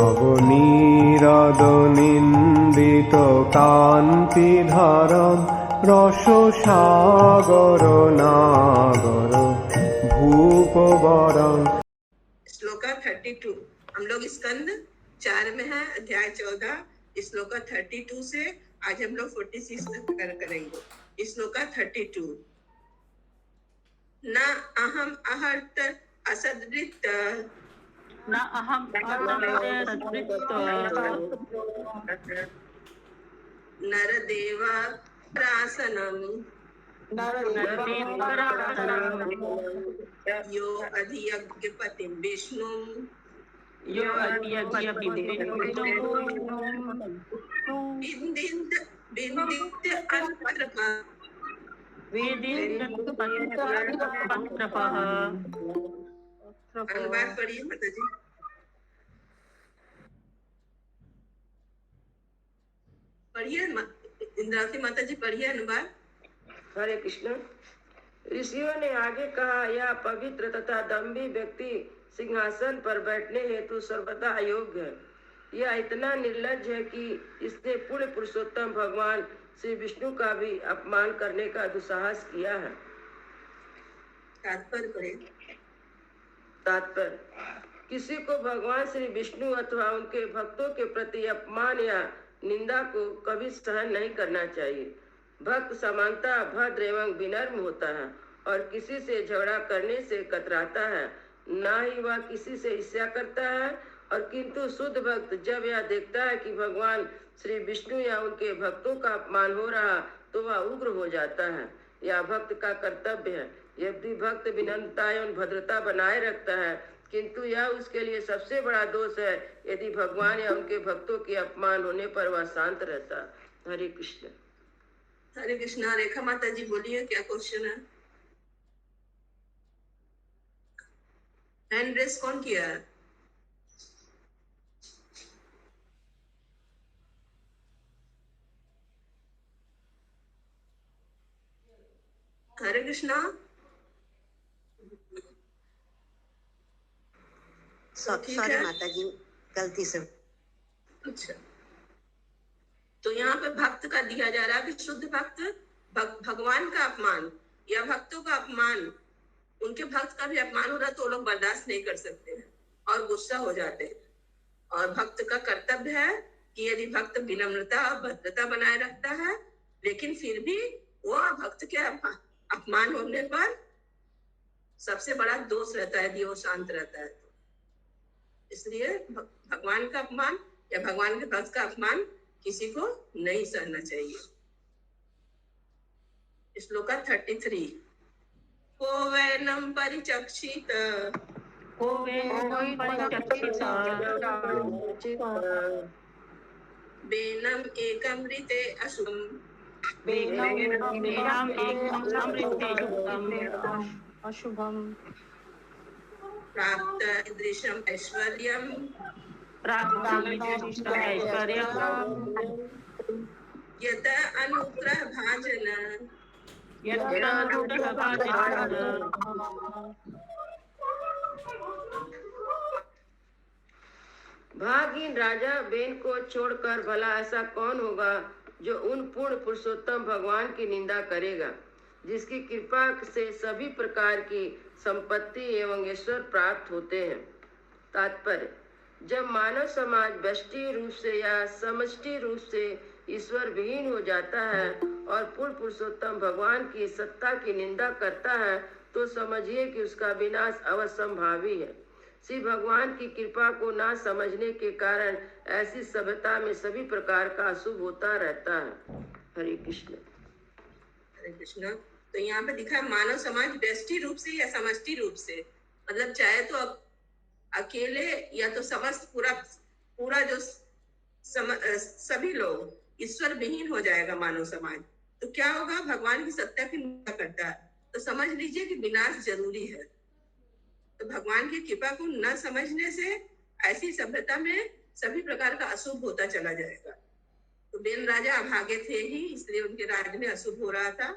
নবনীরদনিন্দিত কান্তিধারম রসসাগর নাগর भूपवरं। श्लोका 32 हम लोग स्कंद 4 में है, अध्याय 14, श्लोका 32 से आज हम लोग 46 तक करेंगे। श्लोका 32 न अहम अहर्त असदृत न अहम नरदेवा रासनम यो अधियज्ञपतिं विष्णु बिंदित अनुवाद पढ़िए माता जी। पढ़िए इंद्रावती माता जी, पढ़िए अनुवाद। हरे कृष्ण। ऋषियों ने आगे कहा, यह पवित्र तथा दम्भी व्यक्ति सिंहासन पर बैठने हेतु सर्वदा अयोग्य है। यह इतना निर्लज्ज है कि इसने पूर्ण पुरुषोत्तम भगवान श्री विष्णु का भी अपमान करने का दुस्साहस किया है। तात्पर्य किसी को भगवान श्री विष्णु अथवा उनके भक्तों के प्रति अपमान या निंदा को कभी सहन नहीं करना चाहिए। भक्त समानता भद्र एवं विनम्र होता है और किसी से झगड़ा करने से कतराता है, ना ही वह किसी से ईर्ष्या करता है। और किंतु शुद्ध भक्त जब यह देखता है कि भगवान श्री विष्णु या उनके भक्तों का अपमान हो रहा तो वह उग्र हो जाता है। यह भक्त का कर्तव्य है। यदि भक्त विनम्रता एवं भद्रता बनाए रखता है, किंतु यह उसके लिए सबसे बड़ा दोष है यदि भगवान या उनके भक्तों के अपमान होने पर वह शांत रहता। हरे कृष्ण। हरे कृष्णा। रेखा माता जी बोलिए, क्या क्वेश्चन है? हैंड रेस कौन किया है? हरे कृष्णा। सॉरी माता जी, गलती से। अच्छा, तो यहाँ पे भक्त का दिया जा रहा है कि शुद्ध भक्त भगवान का अपमान या भक्तों का अपमान, उनके भक्त का भी अपमान हो रहा तो वो लोग बर्दाश्त नहीं कर सकते हैं और गुस्सा हो जाते हैं। और भक्त का कर्तव्य है कि यदि भक्त विनम्रता और भद्रता बनाए रखता है, लेकिन फिर भी वो भक्त के अपमान होने पर सबसे बड़ा दोष रहता है यदि वो शांत रहता है। इसलिए भगवान का अपमान या भगवान के भक्त का अपमान किसी को नहीं सहना चाहिए। श्लोका 33 को वैनम परिचक्षित बेनम एकमृते अशुभम प्राप्त दृश्यम ऐश्वर्यम यत अनुग्रह भाजन भागहीन राजा बेन को छोड़कर भला ऐसा कौन होगा जो उन पूर्ण पुरुषोत्तम भगवान की निंदा करेगा, जिसकी कृपा से सभी प्रकार की संपत्ति एवं ईश्वर प्राप्त होते हैं। तात्पर्य जब मानव समाज व्यष्टि रूप से या समष्टि रूप से ईश्वर विहीन हो जाता है और पूर्ण पुरुषोत्तम भगवान की सत्ता की निंदा करता है, तो समझिए कि उसका विनाश अवश्यंभावी है। श्री भगवान की कृपा को ना समझने के कारण ऐसी सभ्यता में सभी प्रकार का अशुभ होता रहता है। हरे कृष्ण। हरे कृष्ण। तो यहाँ पे दिखा है मानव समाज व्यष्टि रूप से या समष्टि रूप से, मतलब चाहे तो अकेले या तो समस्त पूरा जो सभी लोग ईश्वर विहीन हो जाएगा मानव समाज, तो क्या होगा? भगवान की सत्ता की निंदा करता है तो समझ लीजिए कि विनाश जरूरी है। तो भगवान की कृपा को न समझने से ऐसी सभ्यता में सभी प्रकार का अशुभ होता चला जाएगा। तो बेन राजा अभागे थे ही, इसलिए उनके राज्य में अशुभ हो रहा था,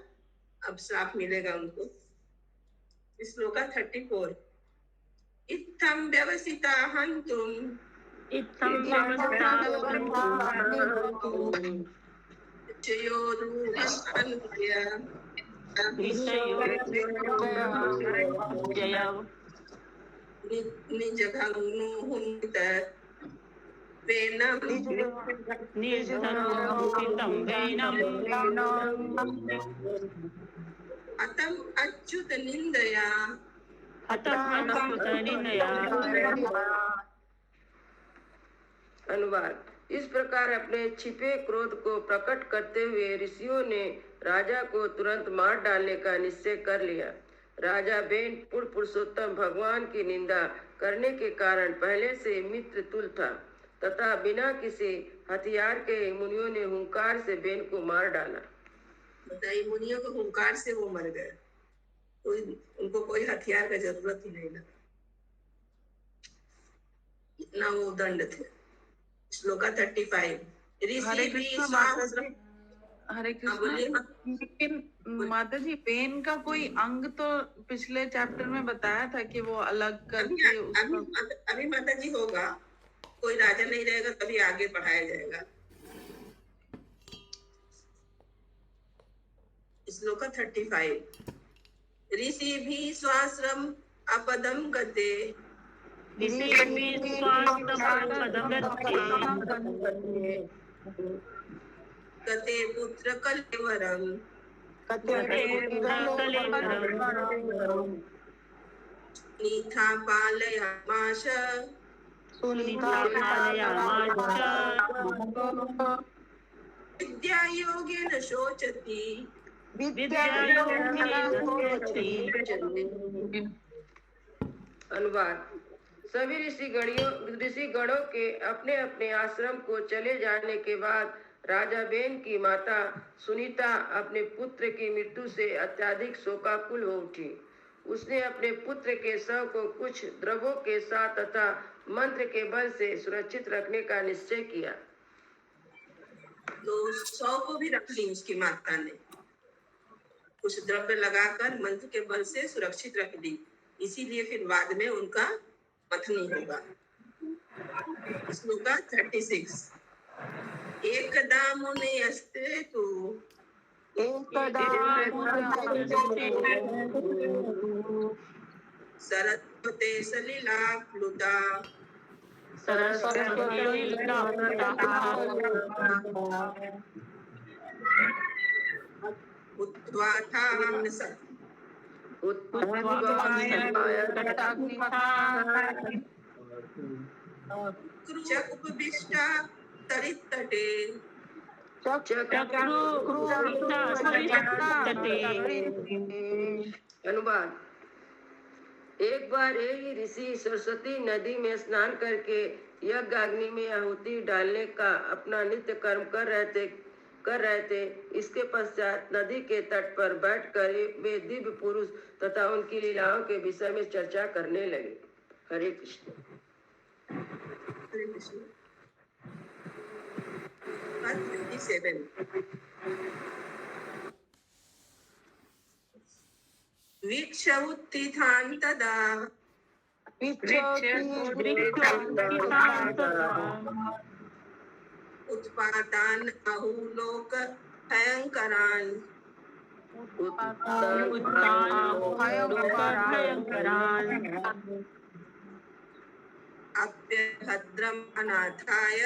अब श्राप मिलेगा उनको। श्लोका 34 इत्थं व्यवसिता हन्तुं इत्थं व्यवस्थापयन् निश्चयोरुपस्थान्य निश्चयो निजघङ्मुहुन्त वेनं निर्धनुहितं वेनम् अतम् अच्युत निंदया हतम् अच्युतनिन्दया। अनुवाद। इस प्रकार अपने छिपे क्रोध को प्रकट करते हुए ऋषियों ने राजा को तुरंत मार डालने का निश्चय कर लिया। राजा बेन पूर्ण पुरुषोत्तम भगवान की निंदा करने के कारण पहले से मित्र तुल था तथा बिना किसी हथियार के मुनियों ने हुंकार से बेन को मार डाला। बताइए, मुनियों के हुंकार से वो मर गए। उनको कोई हथियार का जरूरत ही नहीं लगा, इतना वो दंड थे। श्लोका 35। ऋषि भी श्वास हरे बोलिए। कृष्ण। लेकिन माता जी पेन का कोई अंग तो पिछले चैप्टर में बताया था कि वो अलग करके अभी माता जी होगा, कोई राजा नहीं रहेगा तभी आगे बढ़ाया जाएगा। श्लोका 35। ऋषि भी स्वाश्रम अपदम गते गते पुत्र कलेवरम नीथा पालयामाश विद्या योगेन शोचति अनुवाद। सभी ऋषिगणों के अपने अपने आश्रम को चले जाने के बाद राजा बेन की माता सुनीता अपने पुत्र की मृत्यु से अत्यधिक शोकाकुल हो उठी। उसने अपने पुत्र के शव को कुछ द्रव्यों के साथ तथा मंत्र के बल से सुरक्षित रखने का निश्चय किया। तो शव को भी रख ली उसकी माता ने, कुछ द्रव्य लगाकर मंत्र के बल से सुरक्षित रख दी, इसीलिए फिर बाद में उनका वध नहीं होगा। श्लोका 36। एकदा मुनेस्ते तु सरस्वते सलिला प्लुता उपविष्टा तरितटे अनुवाद। एक बार एक ही ऋषि सरस्वती नदी में स्नान करके यज्ञाग्नि में आहुति डालने का अपना नित्य कर्म कर रहे थे। इसके पश्चात नदी के तट पर बैठकर वे दिव्य पुरुष तथा उनकी लीलाओं के विषय में चर्चा करने लगे। हरे कृष्ण। हरे कृष्ण। 37। वीक्ष उत्थितान् तदा उत्पातान् अहुलोक भयंकरान् अप्यभद्रम् अनाथाय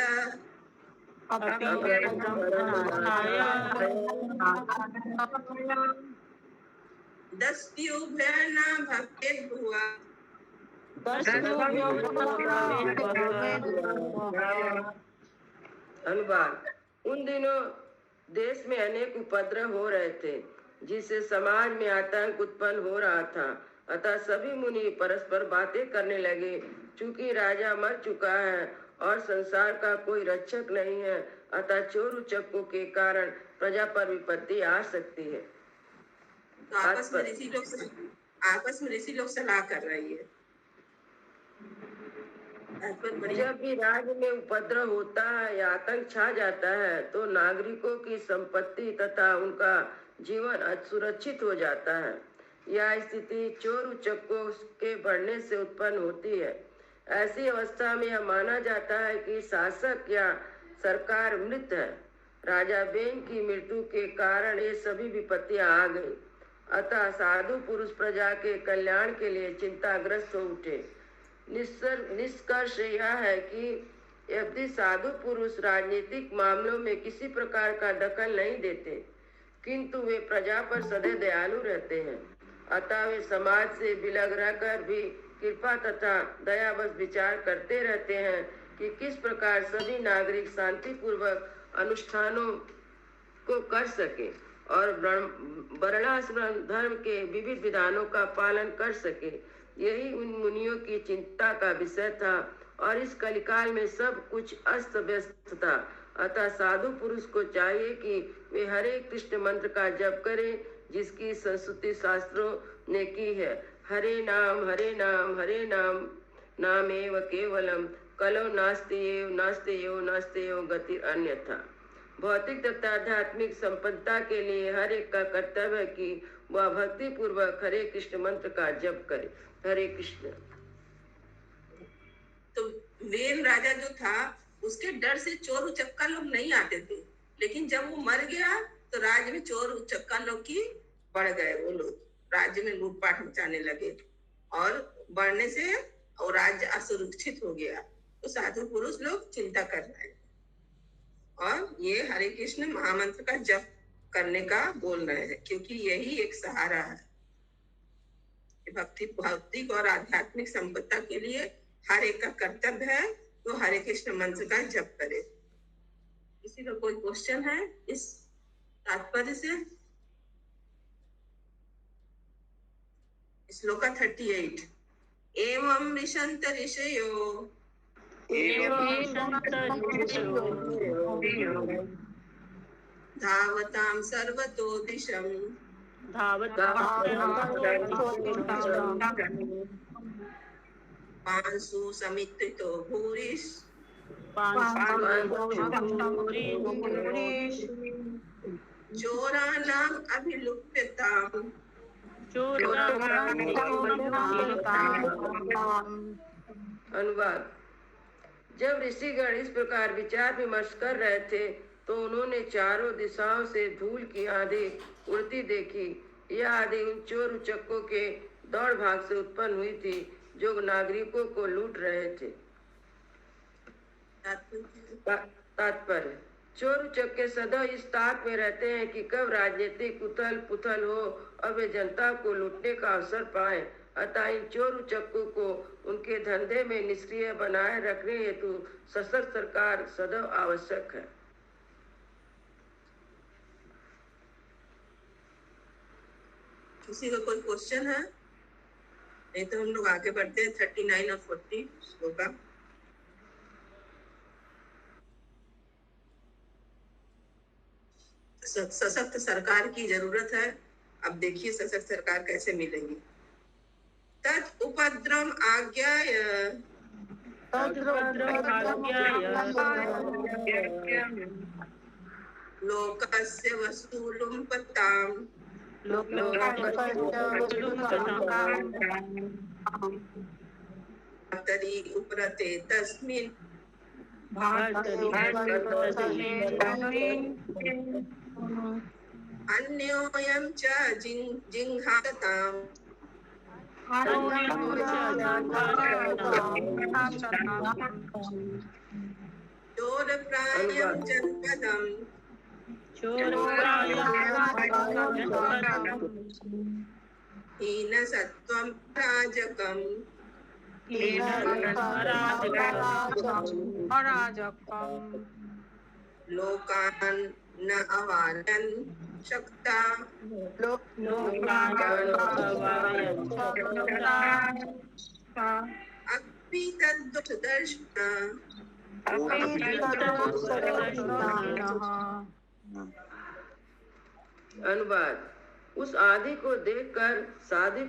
दस्युभ्यर्णा भक्तेर्भुवा अनुवाद। उन दिनों देश में अनेक उपद्रव हो रहे थे जिससे समाज में आतंक उत्पन्न हो रहा था। अतः सभी मुनि परस्पर बातें करने लगे। चूंकि राजा मर चुका है और संसार का कोई रक्षक नहीं है, अतः चोर उचक्कों के कारण प्रजा पर विपत्ति आ सकती है। तो आपस में ऋषि लोग सलाह कर रही है। जब भी राज्य में उपद्रव होता है या आतंक छा जाता है तो नागरिकों की संपत्ति तथा उनका जीवन असुरक्षित हो जाता है। यह स्थिति चोर उचक्कों के बढ़ने से उत्पन्न होती है। ऐसी अवस्था में यह माना जाता है कि शासक या सरकार मृत है। राजा बेन की मृत्यु के कारण ये सभी विपत्तियां आ गई। अतः साधु पुरुष प्रजा के कल्याण के लिए चिंताग्रस्त हो उठे। निष्कर्ष यह है कि यदि साधु पुरुष राजनीतिक मामलों में किसी प्रकार का दखल नहीं देते, किंतु वे प्रजा पर सदैव दयालु रहते हैं। अतः वे समाज से विलग रहकर भी कृपा तथा दयावश विचार करते रहते हैं कि किस प्रकार सभी नागरिक शांतिपूर्वक अनुष्ठानों को कर सके और वर्णाश्रम धर्म के विविध विधानों का पालन कर सके। यही उन मुनियों की चिंता का विषय था और इस कलिकाल में सब कुछ अस्त व्यस्त था। अतः साधु पुरुष को चाहिए कि वे हरे कृष्ण मंत्र का जप करें, जिसकी संस्तुति शास्त्रों ने की है। हरे नाम हरे नाम नामेव केवलम कलो नास्तेयो गति अन्यथा। भौतिक तथा आध्यात्मिक संपन्नता के लिए हर एक का कर्तव्य है कि वह भक्ति पूर्वक हरे कृष्ण मंत्र का जप करे। हरे कृष्ण। तो वेन राजा जो था उसके डर से चोर उचक्का लोग नहीं आते थे, लेकिन जब वो मर गया तो राज्य में चोर उचक्का लोग की बढ़ गए। वो लोग राज्य में लूटपाट मचाने लगे और बढ़ने से और राज्य असुरक्षित हो गया। तो साधु पुरुष लोग चिंता कर रहे हैं और ये हरे कृष्ण महामंत्र का जप करने का बोल रहे हैं, क्योंकि यही एक सहारा है। भौतिक और आध्यात्मिक संपदा के लिए हर एक का कर्तव्य है तो हरे कृष्ण मंत्र का जप करे। किसी का कोई क्वेश्चन है इस तात्पर्य से? श्लोका 38। एवं ऋषंत ऋषयो धावतां सर्वतो दिशम् पांसु समित्रितो भूरिश चोरानाम् अभिलुप्यताम् अनुवाद। जब ऋषिगण इस प्रकार विचार विमर्श कर रहे थे तो उन्होंने चारों दिशाओं से धूल की आंधी उड़ती देखी। यह आंधी उन चोर उचक्कों के दौड़ भाग से उत्पन्न हुई थी जो नागरिकों को लूट रहे थे। तात्पर्य। चोर उचक्के सदा इस ताक में रहते हैं कि कब राजनीतिक उथल पुथल हो और वे जनता को लूटने का अवसर पाए। अतः इन चोर उचक्कों को उनके धंधे में निष्क्रिय बनाए रखने हेतु सशक्त सरकार सदैव आवश्यक है। किसी का कोई क्वेश्चन है? नहीं तो हम लोग आगे बढ़ते हैं 39 और 40 श्लोका। सशक्त सरकार की जरूरत है। अब देखिए सशक्त सरकार कैसे मिलेगी। तत् उपद्रव आज्ञाय लोकस्य वसूलुम्पताम् तरी उपरते तस्मिन् अन्योयं च जिघांसताम् चोरप्रायं जनपदम् हीनसत्त्वं राजकम् लोकान् न अवारयन् शक्ता अपि तद्दुःखदर्शनः। अनुवाद। उस आदि को देखकर साधु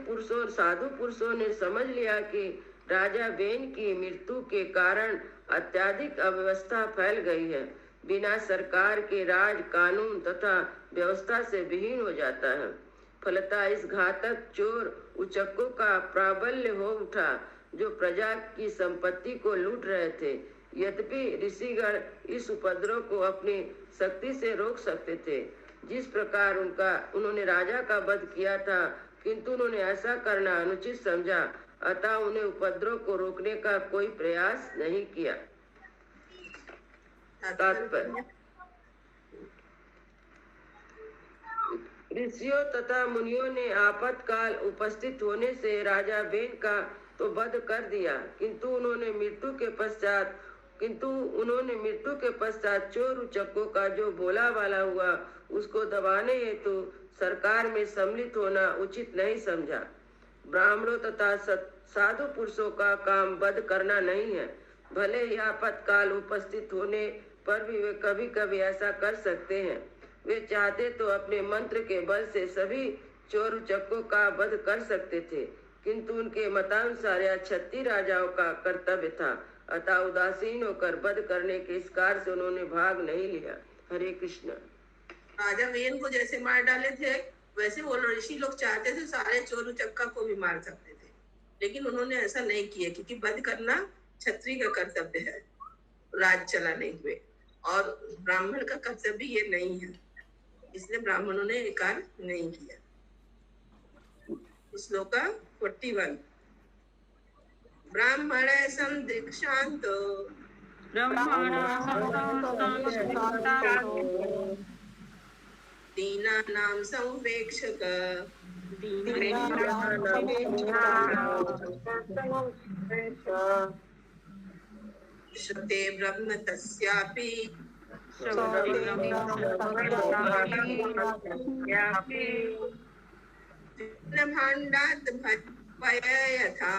पुरुषों ने समझ लिया कि राजा बेन की मृत्यु के कारण अत्यधिक अव्यवस्था फैल गई है। बिना सरकार के राज कानून तथा व्यवस्था से विहीन हो जाता है। फलतः इस घातक चोर उचक्कों का प्राबल्य हो उठा। जो प्रजा की संपत्ति को लूट रहे थे। यद्यपि ऋषिगण इस उपद्रव को अपनी शक्ति से रोक सकते थे, जिस प्रकार उन्होंने राजा का वध किया था, किंतु उन्होंने ऐसा करना अनुचित समझा, अतः उन्हें उपद्रव को रोकने का कोई प्रयास नहीं किया। तात्पर्य: ऋषियों तथा मुनियों ने आपातकाल उपस्थित होने से राजा बेन का तो वध कर दिया, किंतु उन्होंने मृत्यु के पश्चात चोर उचक्कों का जो बोलाबाला हुआ, उसको दबाने हेतु सरकार में सम्मिलित होना उचित नहीं समझा। ब्राह्मणों तथा साधु पुरुषों का काम वध करना नहीं है। भले ही आपातकाल उपस्थित होने पर भी वे कभी कभी ऐसा कर सकते हैं। वे चाहते तो अपने मंत्र के बल से सभी चोर उचक्कों का वध कर सकते थे, किंतु उनके मतानुसार यह 36 राजाओं का कर्तव्य था, अतः उदासीन होकर वध करने के इस कार्य से उन्होंने भाग नहीं लिया। हरे कृष्ण। राजा वेन को जैसे मार डाले थे, वैसे वो ऋषि लोग चाहते थे सारे चोर उचक्का को भी मार सकते थे, लेकिन उन्होंने ऐसा नहीं किया, क्योंकि वध करना क्षत्रिय का कर्तव्य है, राज चलाने हुए, और ब्राह्मण का कर्तव्य ये नहीं है, इसलिए ब्राह्मणों ने ये कार्य नहीं किया। श्लोक 41। ब्राह्मण संदीक्षांत दीनानां संवेक्षक श्रुते ब्रह्म तस्यापि भाण्डात् भय यथा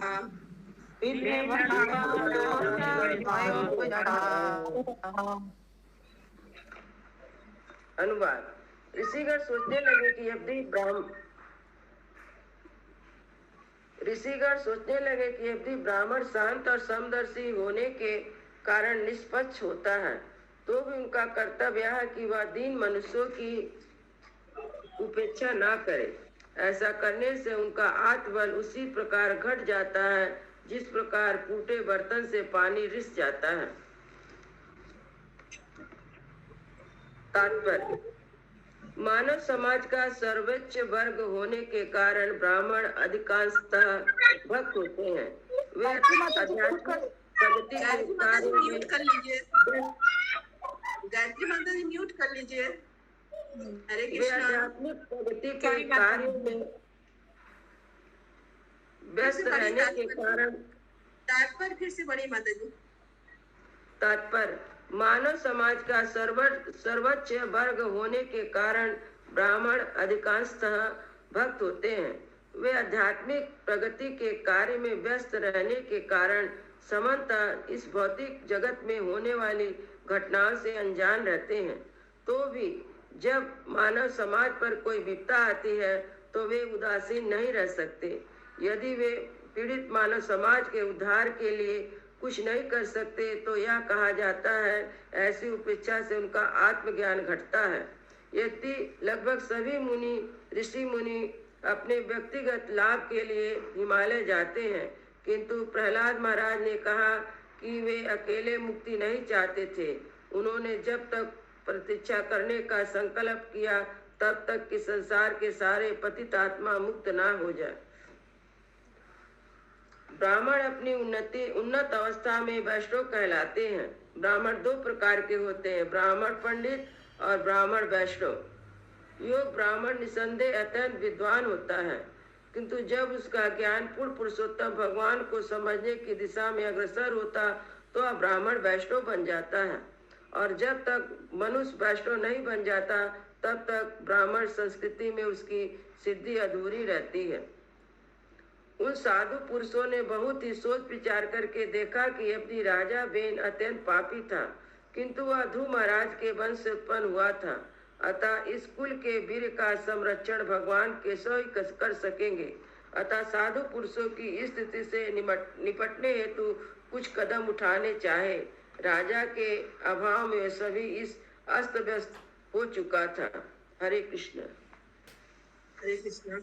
अनुवाद: ऋषिगण सोचने लगे कि यदि ब्राह्मण शांत और समदर्शी होने के कारण निष्पक्ष होता है, तो भी उनका कर्तव्य है कि वह दीन मनुष्यों की उपेक्षा ना करे। ऐसा करने से उनका आत्मबल उसी प्रकार घट जाता है जिस प्रकार फूटे बर्तन से पानी रिस जाता है। तात्पर्य: मानव समाज का सर्वोच्च वर्ग होने के कारण ब्राह्मण अधिकांशतः भक्त होते हैं। वे आध्यात्मिक प्रगति के कार्य में म्यूट कर लीजिए, गायत्री माता जी म्यूट कर लीजिए। हरे वे कृष्णा। आध्यात्मिक प्रगति के कार्य में व्यस्त रहने के कारण तात्पर्य फिर से बड़ी माता जी। तात्पर्य: मानव समाज का सर्वोच्च वर्ग होने के कारण ब्राह्मण अधिकांशतः भक्त होते हैं। वे आध्यात्मिक प्रगति के कार्य में व्यस्त रहने के कारण सामान्यतः इस भौतिक जगत में होने वाली घटनाओं से अनजान रहते हैं। तो भी जब मानव समाज पर कोई विपदा आती है तो वे उदासीन नहीं रह सकते। यदि वे पीड़ित मानव समाज के उद्धार के लिए कुछ नहीं कर सकते तो यह कहा जाता है ऐसी उपेक्षा से उनका आत्मज्ञान घटता है। यदि लगभग सभी ऋषि मुनि अपने व्यक्तिगत लाभ के लिए हिमालय जाते हैं, किंतु प्रहलाद महाराज ने कहा कि वे अकेले मुक्ति नहीं चाहते थे। उन्होंने जब तक प्रतीक्षा करने का संकल्प किया तब तक कि संसार के सारे पतित आत्मा मुक्त ना हो जाए। ब्राह्मण अपनी उन्नत अवस्था में वैष्णव कहलाते हैं। ब्राह्मण दो प्रकार के होते हैं, ब्राह्मण पंडित और ब्राह्मण वैष्णव। योग ब्राह्मण निसंदेह अत्यंत विद्वान होता है, किंतु जब उसका ज्ञान पूर्ण पुरुषोत्तम भगवान को समझने की दिशा में अग्रसर होता तो वह ब्राह्मण वैष्णव बन जाता है, और जब तक मनुष्य वैष्णव नहीं बन जाता तब तक ब्राह्मण संस्कृति में उसकी सिद्धि अधूरी रहती है। उन साधु पुरुषों ने बहुत ही सोच विचार करके देखा कि अपनी राजा बेन अत्यंत पापी था, किंतु वह ध्रुव महाराज के वंश से उत्पन्न हुआ था, अतः इस कुल के वीर का संरक्षण भगवान केशव ही कर सकेंगे। अतः साधु पुरुषों की इस स्थिति से निपटने हेतु कुछ कदम उठाने चाहे। राजा के अभाव में सभी इस अस्त व्यस्त हो चुका था। हरे कृष्ण। हरे कृष्णा।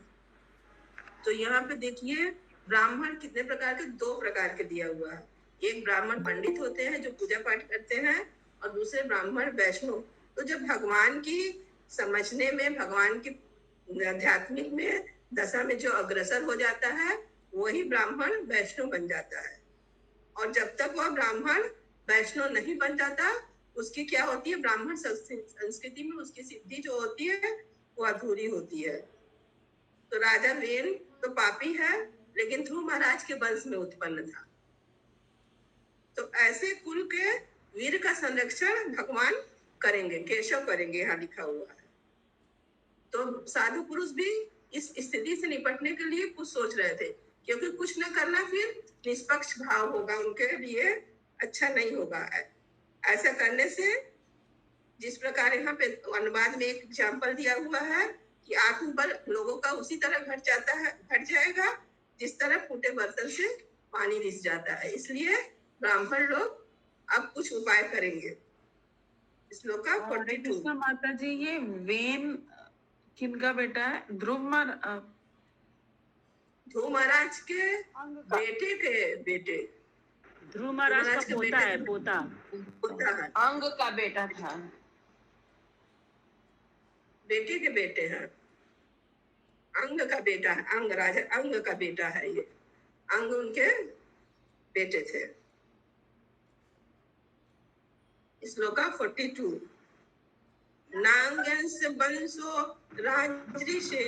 तो यहाँ पे देखिए ब्राह्मण कितने प्रकार के? 2 प्रकार के दिया हुआ है। एक ब्राह्मण पंडित होते हैं जो पूजा पाठ करते हैं, और दूसरे ब्राह्मण वैष्णव। तो जब भगवान की समझने में, भगवान की आध्यात्मिक में दशा में जो अग्रसर हो जाता है, वही ब्राह्मण वैष्णव बन जाता है। और जब तक वह ब्राह्मण वैष्णव नहीं बन जाता, उसकी क्या होती है? ब्राह्मण संस्कृति में उसकी सिद्धि जो होती है वो अधूरी होती है। तो राजा वेन तो पापी है, लेकिन ध्रुव महाराज के वंश में उत्पन्न था। तो ऐसे कुल के वीर का संरक्षण भगवान करेंगे, केशव करेंगे, यहाँ लिखा हुआ है। तो साधु पुरुष भी इस स्थिति से निपटने के लिए कुछ सोच रहे थे, क्योंकि कुछ न करना फिर निष्पक्ष भाव होगा, उनके लिए अच्छा नहीं होगा। ऐसा करने से, जिस प्रकार यहाँ पे अनुवाद में एक एग्जाम्पल दिया हुआ है कि आत्मबल लोगों का उसी तरह घट जाएगा जिस तरह फूटे बर्तन से पानी रिस जाता है। इसलिए ब्राह्मण लोग अब कुछ उपाय करेंगे। श्लोक का 42। माता जी, ये वेन किनका बेटा है? ध्रुव महाराज के बेटे के बेटे। ध्रुव महाराज का पोता है, पोता। है, अंग का बेटा था। बेटे के बेटे हैं। अंग का बेटा है, अंग राजा अंग का बेटा है ये। अंग उनके बेटे थे। श्लोक 42। नांगंस बंसो राजऋषे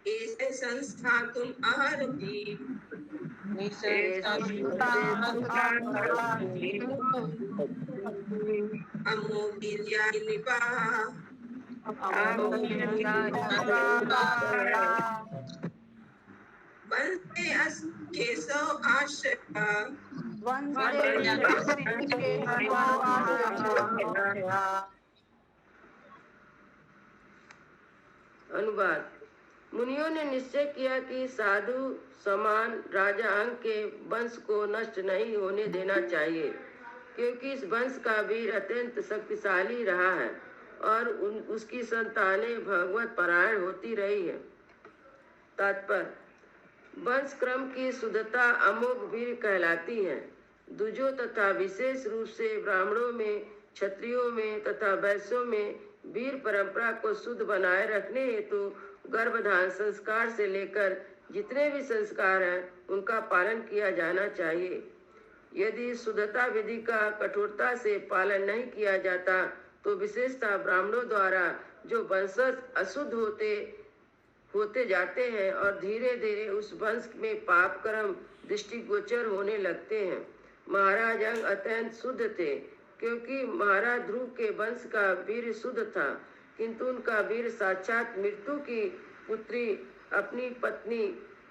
ऐसे संस्थातुम अर्हति अमोघीर्या निपाः वंदे केशव आश्रयः अनुवाद। मुनियों ने निश्चय किया कि साधु समान राजा अंग के वंश को नष्ट नहीं होने देना चाहिए, क्योंकि इस वंश का वीर अत्यंत शक्तिशाली रहा है और उसकी संतानें भगवत परायण होती रही है। तात्पर्य: वंश क्रम की शुद्धता अमोघ वीर कहलाती है। दुजों तथा विशेष रूप से ब्राह्मणों में, क्षत्रियों में तथा वैश्यों में वीर परंपरा को शुद्ध बनाए रखने हेतु गर्भधान संस्कार से लेकर जितने भी संस्कार हैं उनका पालन किया जाना चाहिए। यदि शुद्धता विधि का कठोरता से पालन नहीं किया जाता तो विशेषतः ब्राह्मणों द्वारा जो वंशज अशुद्ध होते जाते हैं और धीरे धीरे उस वंश में पाप कर्म दृष्टिगोचर होने लगते हैं। महाराज अंग अत्यंत शुद्ध थे, क्योंकि महाराज ध्रुव के वंश का वीर शुद्ध था, किंतु उनका वीर साक्षात मृत्यु की पुत्री अपनी पत्नी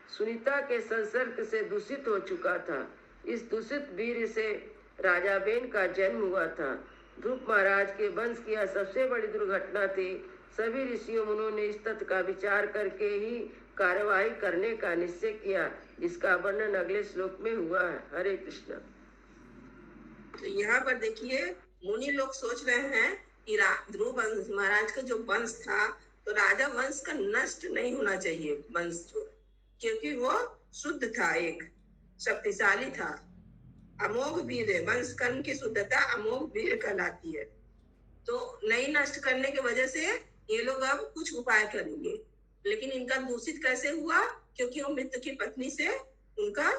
सुनीता के संसर्ग से दूषित हो चुका था। इस दूषित वीर से राजा बेन का जन्म हुआ था। ध्रुव महाराज के वंश की यह सबसे बड़ी दुर्घटना थी। सभी ऋषियों मुनों ने इस तथ्य का विचार करके ही कार्यवाही करने का निश्चय किया, जिसका वर्णन अगले श्लोक में हुआ है। हरे कृष्ण। तो यहाँ पर देखिए, मुनि लोग सोच रहे हैं कि ध्रुव महाराज का जो वंश था, तो राजा वंश का नष्ट नहीं होना चाहिए वंश जो, क्योंकि वो शुद्ध था, एक शक्तिशाली था, अमोघ वीर है। वंश कर्म की शुद्धता अमोघ वीर कहलाती है। तो नहीं नष्ट करने की वजह से ये लोग अब कुछ उपाय करेंगे। लेकिन इनका दूषित कैसे हुआ? क्योंकि वो मित्र की पत्नी से उनका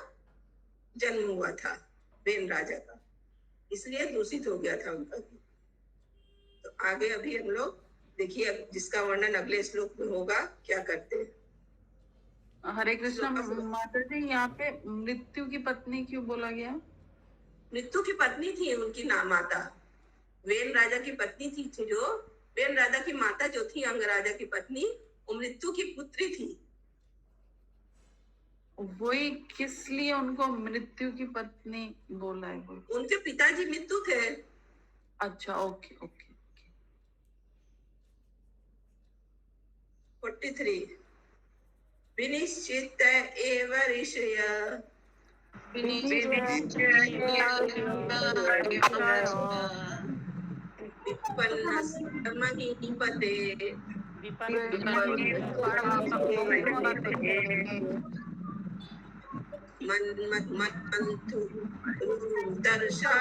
जन्म हुआ था, बेन राजा का, इसलिए दूषित हो गया था उनका। तो आगे अभी हम लोग देखिए, जिसका वर्णन अगले श्लोक में होगा, क्या करते हैं। हरे कृष्ण। माता जी, यहाँ पे मृत्यु की पत्नी क्यों बोला गया? मृत्यु की पत्नी थी उनकी नाम माता, वेन राजा की पत्नी थी जो वेन राजा की माता जो थी, अंग राजा की पत्नी, वो मृत्यु की पुत्री थी। वही किस लिए उनको मृत्यु की पत्नी बोला है? उनके पिताजी मृत्यु थे। अच्छा, ओके ओके। 43 विनिश्चित एव ऋषय विपन्न कर्मणीपते मन्मथु दर्शा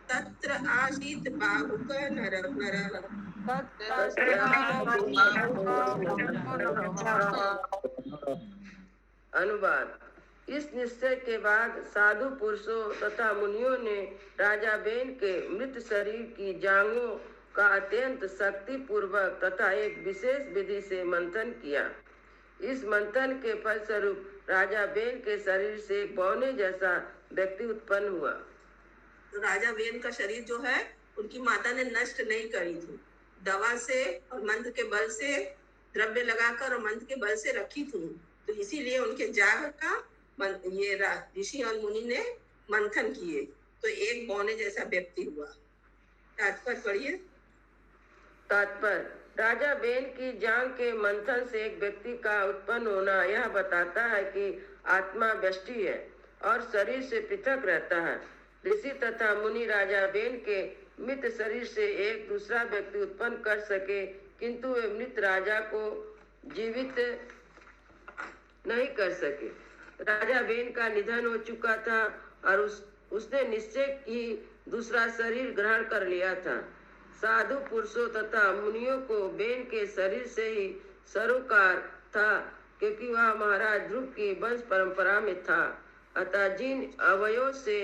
तत्र आसीत बाहुक नर अनुवाद। इस निश्चय के बाद साधु पुरुषों तथा मुनियों ने राजा बेन के मृत शरीर की जांघों का अत्यंत शक्ति पूर्वक तथा एक विशेष विधि से मंथन किया। इस मंथन के फलस्वरूप राजा बेन के शरीर से एक बौने जैसा व्यक्ति उत्पन्न हुआ। तो राजा बेन का शरीर जो है उनकी माता ने नष्ट नहीं करी थी, दवा से और मंत्र के बल से, द्रव्य लगाकर और मंत्र के बल से रखी थी। तो इसीलिए उनके जाग का ये ऋषि और मुनि ने मंथन किए, तो एक बौने जैसा व्यक्ति हुआ। तात्पर्य पढ़िए। तात्पर्य, राजा बेन की जांघ के मंथन से एक व्यक्ति का उत्पन्न होना यह बताता है कि आत्मा व्यष्टि है और शरीर से पृथक रहता है। ऋषि तथा मुनि राजा बेन के मृत शरीर से एक दूसरा व्यक्ति उत्पन्न कर सके, किंतु वे मृत राजा को जीवित नहीं कर सके। राजा बेन का निधन हो चुका था और उसने निश्चय ही दूसरा शरीर ग्रहण कर लिया था। साधु पुरुषों तथा मुनियों को बेन के शरीर से ही सरोकार था, क्योंकि वह महाराज ध्रुव की वंश परंपरा में था। अतः जिन अवयवों से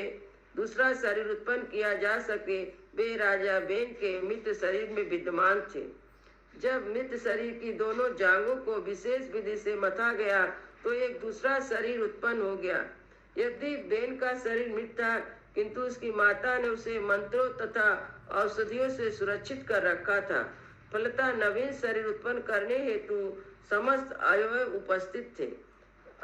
दूसरा शरीर उत्पन्न किया जा सके वे राजा बेन के मृत शरीर में विद्यमान थे। जब मृत शरीर की दोनों जांघों को विशेष विधि से मथा गया तो एक दूसरा शरीर उत्पन्न हो गया। यदि बेन का शरीर मृत था, किंतु उसकी माता ने उसे मंत्रों तथा औषधियों से सुरक्षित कर रखा था। फलतः नवीन शरीर उत्पन्न करने हेतु समस्त अवयव उपस्थित थे।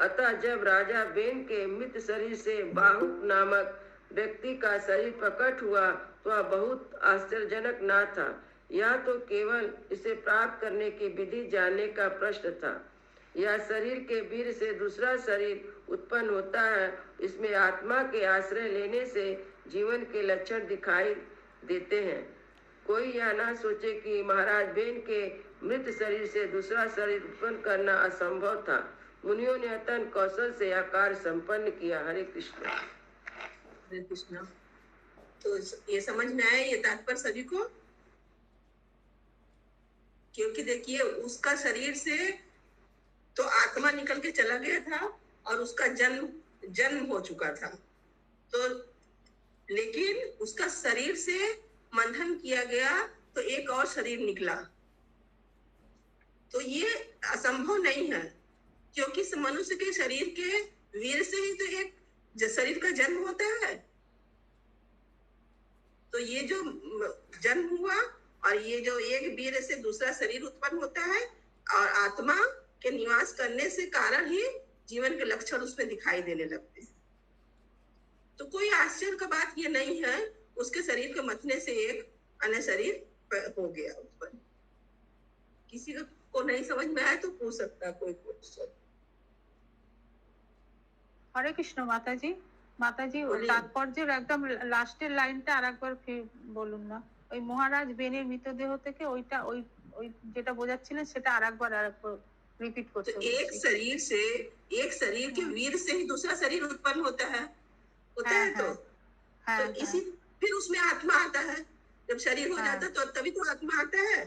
अतः जब राजा बेन के मृत शरीर से बाहुक नामक व्यक्ति का शरीर प्रकट हुआ तो वह बहुत आश्चर्यजनक न था। यह तो केवल इसे प्राप्त करने की विधि जानने का प्रश्न था। यह शरीर के वीर से दूसरा शरीर उत्पन्न होता है। इसमें आत्मा के आश्रय लेने से जीवन के लक्षण दिखाई देते हैं। कोई यह ना सोचे कि महाराज बेन के मृत शरीर से दूसरा शरीर उत्पन्न करना असंभव था। मुनियों ने अत्यंत कौशल से यह कार्य संपन्न किया। हरे कृष्ण। हरे कृष्ण। तो ये समझ में आया ये तात्पर्य सभी को? क्योंकि देखिए उसका शरीर से तो आत्मा निकल के चला गया था और उसका जन्म हो चुका था, तो लेकिन उसका शरीर से मंथन किया गया तो एक और शरीर निकला। तो ये असंभव नहीं है, क्योंकि मनुष्य के शरीर के वीर से ही तो एक शरीर का जन्म होता है। तो ये जो जन्म हुआ और ये जो एक वीर से दूसरा शरीर उत्पन्न होता है और आत्मा के निवास करने से कारण ही जीवन के लक्षण उसमें दिखाई देने लगते हैं। तो कोई आश्चर्य का बात ये नहीं है, उसके शरीर के मथने से एक अन्य शरीर हो गया उत्पन्न। किसी को नहीं समझ में आया तो पूछ सकता कोई क्वेश्चन। हरे कृष्ण माता जी। তাৎপর্যের একদম লাস্টের লাইনটা আরেকবার বলুন না। ওই মহারাজ বেনের মৃতদেহ থেকে ওইটা ওই ওই যেটা বোঝাচ্ছিলেন সেটা আরেকবার रिपीट करते तो एक शरीर के वीर से ही दूसरा शरीर उत्पन्न होता है तो इसी फिर उसमें आत्मा आता है। जब शरीर हो जाता तो तभी तो आत्मा आता है।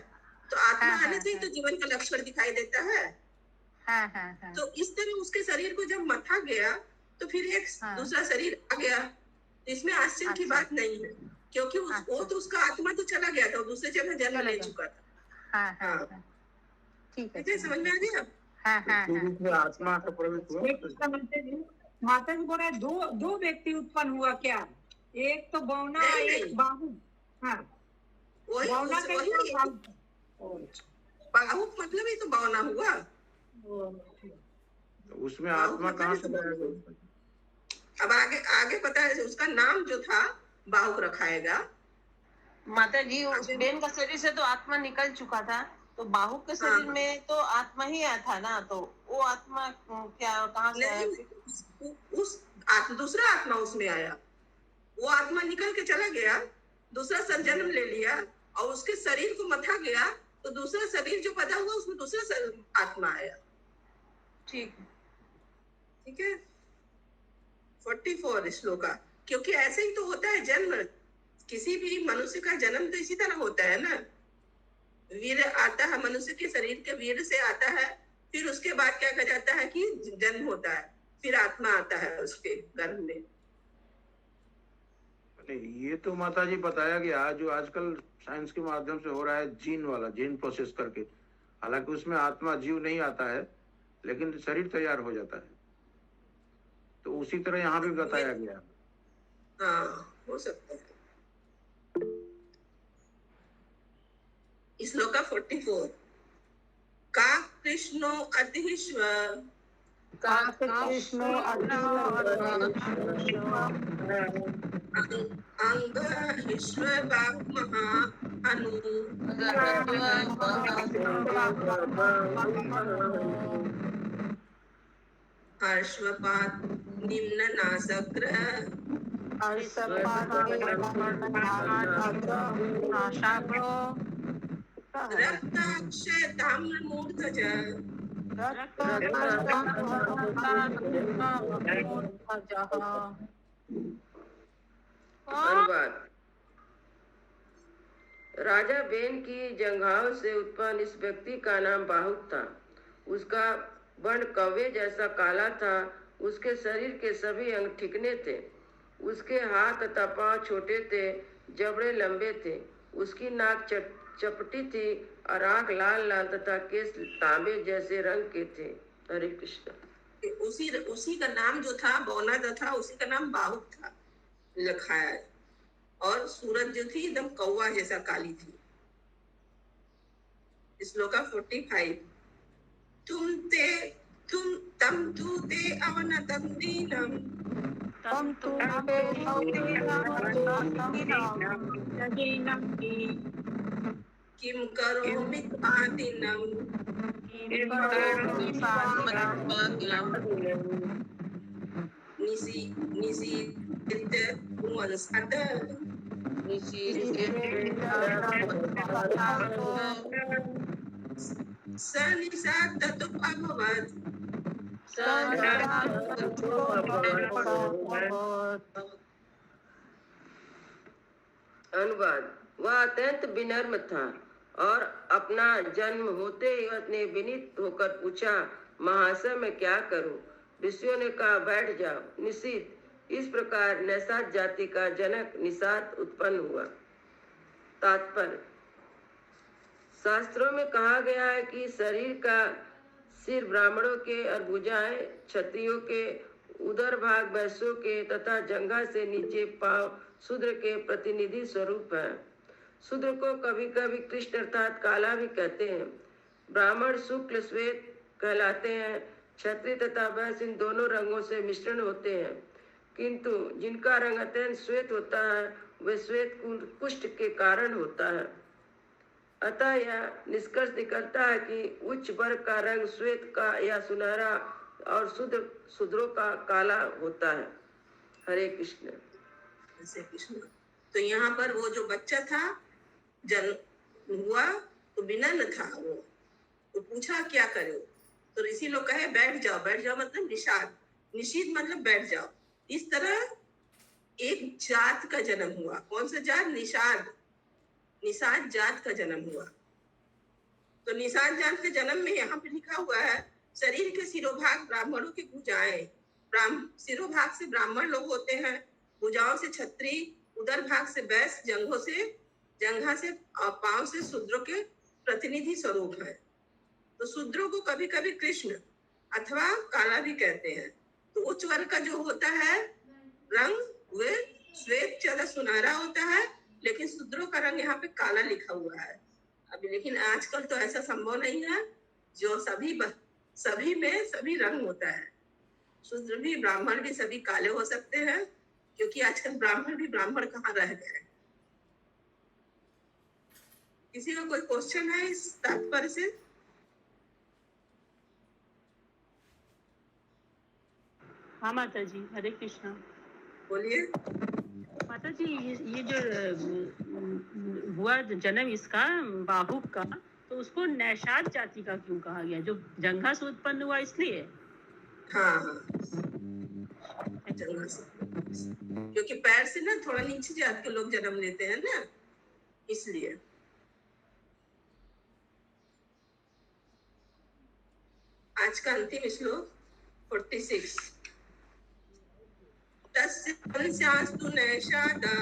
तो आत्मा आने से ही तो जीवन का लक्षण दिखाई देता है। तो इस तरह उसके शरीर को जब मथा गया तो फिर एक दूसरा शरीर आ गया। तो इसमें आश्चर्य की बात नहीं है, क्योंकि वो तो उसका आत्मा तो चला गया था, दूसरे जगह जन्म ले चुका था। ठीक है, समझ में आ गया? आत्मा का प्रवेश हुआ। माता जी बोल रहे दो व्यक्ति उत्पन्न हुआ क्या? एक तो बौना, एक बाहु। बौना बाहु मतलब ही तो बौना हुआ। उसमें आत्मा कहाँ से आएगा? अब आगे पता है उसका नाम जो था बाहुक रखाएगा। माता जी बेन का शरीर से तो आत्मा निकल चुका था, तो बाहु के शरीर में तो आत्मा ही आया था ना, तो वो आत्मा क्या कहाँ से आया? नहीं, दूसरा आत्मा उसमें आया, वो आत्मा निकल के चला गया, दूसरा जन्म ले लिया और उसके शरीर को मथा गया, तो दूसरा शरीर जो पैदा हुआ उसमें दूसरा आत्मा आया। ठीक है 44 श्लोका। क्योंकि ऐसे ही तो होता है जन्म, किसी भी मनुष्य का जन्म तो इसी तरह होता है ना, वीर आता है, मनुष्य के शरीर के वीर से आता है, फिर उसके बाद क्या कहा जाता है कि जन्म होता है, फिर आत्मा आता है उसके गर्भ में। ये तो माता जी बताया गया जो आजकल साइंस के माध्यम से हो रहा है, जीन वाला, जीन प्रोसेस करके, हालांकि उसमें आत्मा जीव नहीं आता है लेकिन शरीर तैयार हो जाता है, तो उसी तरह यहाँ भी बताया गया। हाँ, हो सकता है। श्लोका 44। का कृष्णो अतिश्वर अंग ईश्वर महा अनु हर्षपात निम्न नासग्र रक्ताक्षय ताम्र मूर्धज अनुवाद। राजा बेन की जंघाओं से उत्पन्न इस व्यक्ति का नाम बाहुक था। उसका वर्ण कौवे जैसा काला था। उसके शरीर के सभी अंग ठिकने थे। उसके हाथ तथा पांव छोटे थे, जबड़े लंबे थे। उसकी नाक चपटी थी और आंख लाल लाल तथा केस तांबे जैसे रंग के थे। हरे कृष्ण। उसी का नाम जो था बौना जो था, उसी का नाम बाहुक था लिखा है। और सूरत जो थी एकदम कौवा जैसा काली थी। श्लोका 45। तम तू ते अवनतम दीनम किम करोमि पातिनम निशीथित पुंसत सनिषाद ततुप अभवत्। अनुवाद। वह अत्यंत विनम्र था और अपना जन्म होते ही उसने विनीत होकर पूछा, महाशय मैं क्या करूं? ऋषियों ने कहा, बैठ जाओ। निशीथ। इस प्रकार निषाद जाति का जनक निषाद उत्पन्न हुआ। तात्पर्य। शास्त्रों में कहा गया है कि शरीर का सिर ब्राह्मणों के और भुजाएं क्षत्रियों के, उदर भाग वैश्यों के तथा जंघा से नीचे पांव शूद्र के प्रतिनिधि स्वरूप है। शूद्र को कभी कभी कृष्ण अर्थात काला भी कहते हैं। ब्राह्मण शुक्ल श्वेत कहलाते हैं। क्षत्रिय तथा वैश्य इन दोनों रंगों से मिश्रण होते हैं, किंतु जिनका रंग अत्यंत श्वेत होता है वे श्वेत कुष्ठ के कारण होता है। अतः यह निष्कर्ष निकलता है कि उच्च वर्ग का रंग श्वेत का या सुनहरा और शूद्रों का काला होता है। हरे कृष्ण। हरे कृष्ण। तो यहाँ पर वो जो बच्चा था जन्म हुआ तो बिना न था वो, तो पूछा क्या करो, तो ऋषि लोग कहे बैठ जाओ। बैठ जाओ मतलब निषाद, निषीद मतलब बैठ जाओ। इस तरह एक जात का जन्म हुआ। कौन सा जात? निषाद। निषाद जात का जन्म हुआ। तो निषाद जात के जन्म में यहाँ पे लिखा हुआ है, शरीर के सिरोभाग ब्राह्मणों की भुजाएं, सिरोभाग से ब्राह्मण लोग होते हैं, भुजाओं से क्षत्रिय, उदर भाग से वैश्य, जंघा से पांव से शूद्रों के प्रतिनिधि स्वरूप है। तो शूद्रों को कभी कभी कृष्ण अथवा काला भी कहते हैं। तो उच्च वर्ग का जो होता है रंग वे श्वेत ज्यादा सुनहरा होता है, लेकिन शूद्रों का रंग यहाँ पे काला लिखा हुआ है अभी। लेकिन आजकल तो ऐसा संभव नहीं है, जो सभी में सभी रंग होता है। शूद्र भी ब्राह्मण भी सभी काले हो सकते हैं, क्योंकि आजकल ब्राह्मण भी ब्राह्मण कहाँ रह गए। किसी का कोई क्वेश्चन है इस तात्पर्य से? हाँ माता जी, हरे कृष्णा। बोलिए। माता जी, ये जो हुआ जन्म इसका बाहुक का, तो उसको नैषाद जाति का क्यों कहा गया? जो जंघा से उत्पन्न हुआ इसलिए? हाँ हाँ, जंघा से। क्योंकि पैर से ना थोड़ा नीचे जात के लोग जन्म लेते हैं ना, इसलिए। आज का अंतिम श्लोक 46। तस्य वंशास्तु नैषादा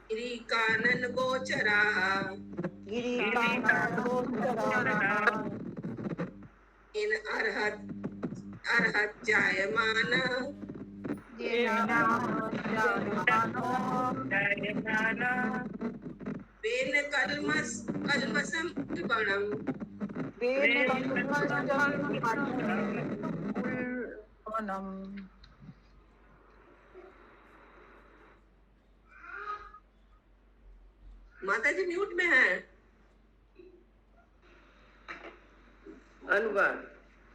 गिरिकानन गोचराः इन अर्हत् जायमान वेन कल्मषं कृपणम् माता जी म्यूट में है। अनुवाद।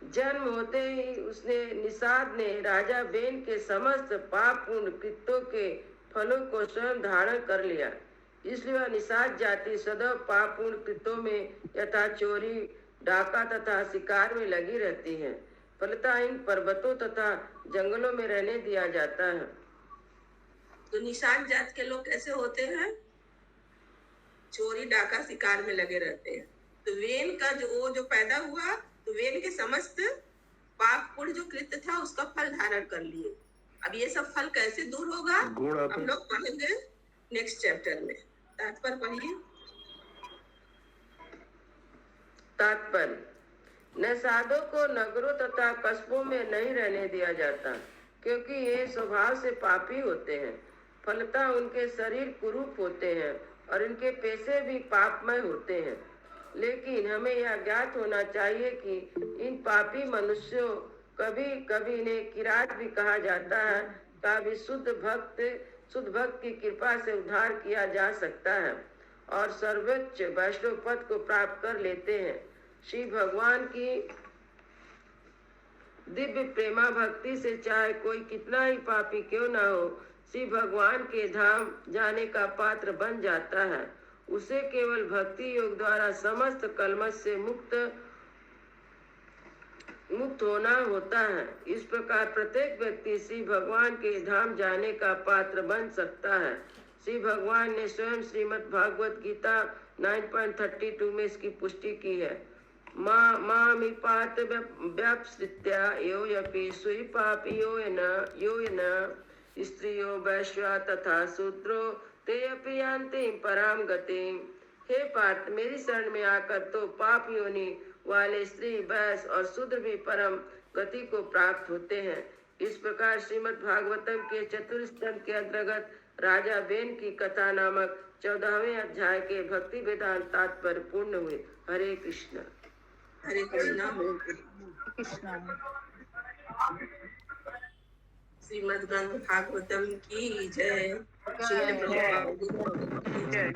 जन्म होते ही उसने निषाद ने राजा बेन के समस्त पाप पूर्ण कृत्यों के फलों को स्वयं धारण कर लिया। इसलिए वह निषाद जाति सदैव पाप पूर्ण कृत्यों में यथा चोरी, डाका तथा शिकार में लगी रहती है। फलतः इन पर्वतों तथा जंगलों में रहने दिया जाता है। तो निषाद जात के लोग कैसे होते हैं? चोरी डाका शिकार में लगे रहते हैं। तो वेन का जो पैदा हुआ, तो वेन के समस्त पाप पूर्ण जो कृत्य था उसका फल धारण कर लिए। अब ये सब फल कैसे दूर होगा हम लोग पढ़ेंगे नेक्स्ट चैप्टर में। तात्पर्य पढ़िए। तात्पर्य। नैषादों को नगरों तथा कस्बों में नहीं रहने दिया जाता, क्योंकि ये स्वभाव से पापी होते हैं। फलतः उनके शरीर कुरूप होते हैं और इनके पेशे भी पापमय होते हैं। लेकिन हमें यह ज्ञात होना चाहिए कि इन पापी मनुष्यों, कभी कभी इन्हें किरात भी कहा जाता है, का भी शुद्ध भक्त की कृपा से उद्धार किया जा सकता है और सर्वोच्च वैष्णव पद को प्राप्त कर लेते हैं। श्री भगवान की दिव्य प्रेमा भक्ति से चाहे कोई कितना ही पापी क्यों ना हो, श्री भगवान के धाम जाने का पात्र बन जाता है। उसे केवल भक्ति योग द्वारा समस्त कलमश से मुक्त होना होता है। इस प्रकार प्रत्येक व्यक्ति श्री भगवान के धाम जाने का पात्र बन सकता है। श्री भगवान ने स्वयं श्रीमद् भागवत गीता 9.32 में इसकी पुष्टि की है। मामि पात व्यापश्रित्या यो यपि सुई पापी यो न स्त्रियो वैश्या तथा शूद्रो ते अपि यान्ति पराम गतिम। हे पार्थ, मेरी शरण में आकर तो पाप योनि वाले स्त्री, वैश्य और शूद्र भी परम गति को प्राप्त होते हैं। इस प्रकार श्रीमद् भागवतम के चतुर्स्कंध के अंतर्गत राजा बेन की कथा नामक 14वें अध्याय के भक्ति वेदांत तात्पर्य पूर्ण हुए। हरे कृष्ण। हरे कृष्णा। श्रीमद् ग्रंथ भागवतम की जय। श्रील प्रभुपाद की जय।